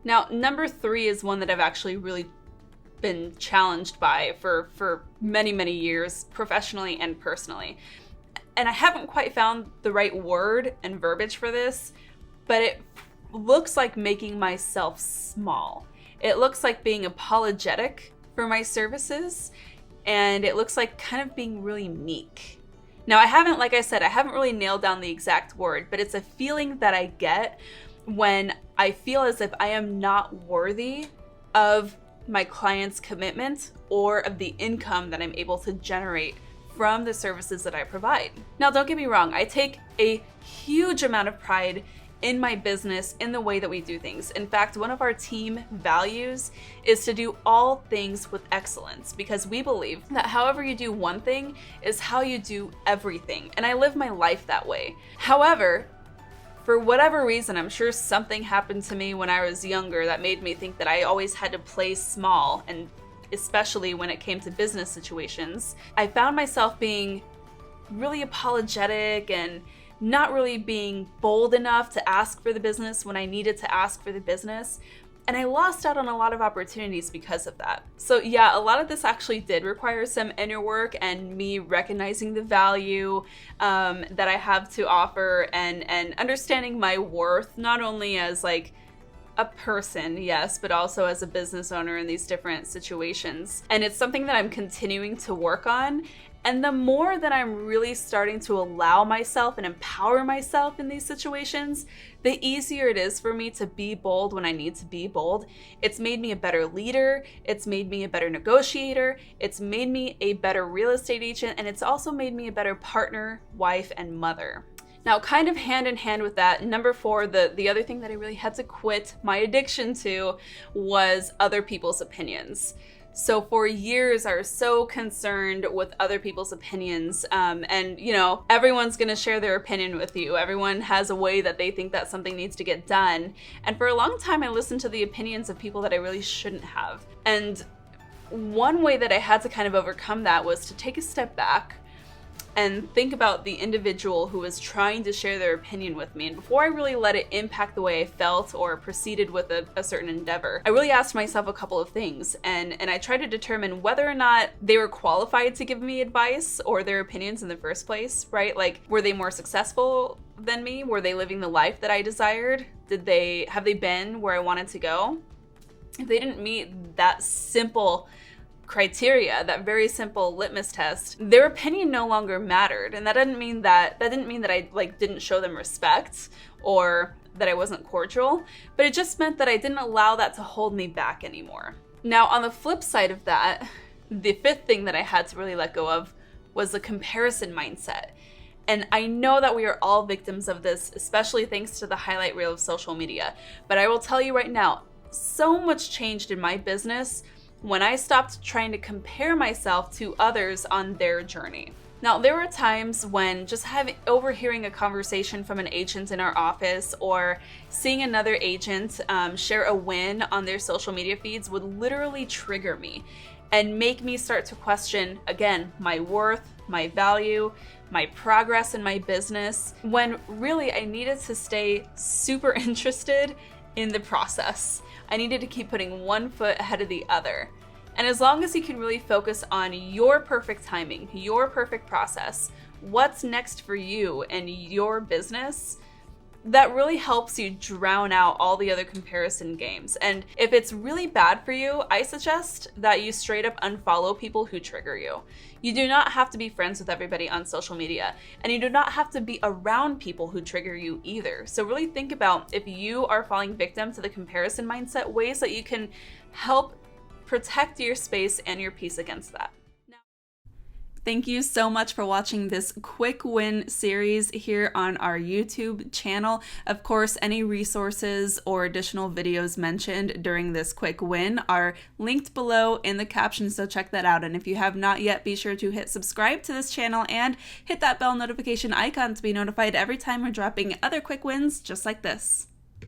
Now, number 3 is one that I've actually really been challenged by for many, many years, professionally and personally. And I haven't quite found the right word and verbiage for this, but it looks like making myself small. It looks like being apologetic for my services, and it looks like kind of being really meek. Now, like I said, I haven't really nailed down the exact word, but it's a feeling that I get when I feel as if I am not worthy of my client's commitment or of the income that I'm able to generate from the services that I provide. Now, don't get me wrong, I take a huge amount of pride in my business, in the way that we do things. In fact, one of our team values is to do all things with excellence, because we believe that however you do one thing is how you do everything. And I live my life that way. However, for whatever reason, I'm sure something happened to me when I was younger that made me think that I always had to play small, and especially when it came to business situations. I found myself being really apologetic and not really being bold enough to ask for the business when I needed to ask for the business. And I lost out on a lot of opportunities because of that. So yeah, a lot of this actually did require some inner work and me recognizing the value that I have to offer, and understanding my worth, not only as like a person, yes, but also as a business owner in these different situations. And it's something that I'm continuing to work on. And the more that I'm really starting to allow myself and empower myself in these situations, the easier it is for me to be bold when I need to be bold. It's made me a better leader. It's made me a better negotiator. It's made me a better real estate agent. And it's also made me a better partner, wife, and mother. Now, kind of hand in hand with that, number 4, the other thing that I really had to quit my addiction to was other people's opinions. So for years, I was so concerned with other people's opinions. And, you know, everyone's going to share their opinion with you. Everyone has a way that they think that something needs to get done. And for a long time, I listened to the opinions of people that I really shouldn't have. And one way that I had to kind of overcome that was to take a step back and think about the individual who was trying to share their opinion with me. And before I really let it impact the way I felt or proceeded with a certain endeavor, I really asked myself a couple of things. And I tried to determine whether or not they were qualified to give me advice or their opinions in the first place, right? Like, were they more successful than me? Were they living the life that I desired? Have they been where I wanted to go? If they didn't meet that simple criteria, that very simple litmus test, their opinion no longer mattered. And that didn't mean that I didn't show them respect or that I wasn't cordial, but it just meant that I didn't allow that to hold me back anymore. Now, on the flip side of that, the 5th thing that I had to really let go of was the comparison mindset. And I know that we are all victims of this, especially thanks to the highlight reel of social media. But I will tell you right now, so much changed in my business when I stopped trying to compare myself to others on their journey. Now, there were times when just overhearing a conversation from an agent in our office or seeing another agent share a win on their social media feeds would literally trigger me and make me start to question, again, my worth, my value, my progress in my business, when really I needed to stay super interested in the process. I needed to keep putting one foot ahead of the other. And as long as you can really focus on your perfect timing, your perfect process, what's next for you and your business, that really helps you drown out all the other comparison games. And if it's really bad for you, I suggest that you straight up unfollow people who trigger you. You do not have to be friends with everybody on social media, and you do not have to be around people who trigger you either. So really think about, if you are falling victim to the comparison mindset, ways that you can help protect your space and your peace against that. Thank you so much for watching this quick win series here on our YouTube channel. Of course, any resources or additional videos mentioned during this quick win are linked below in the caption, so check that out. And if you have not yet, be sure to hit subscribe to this channel and hit that bell notification icon to be notified every time we're dropping other quick wins just like this.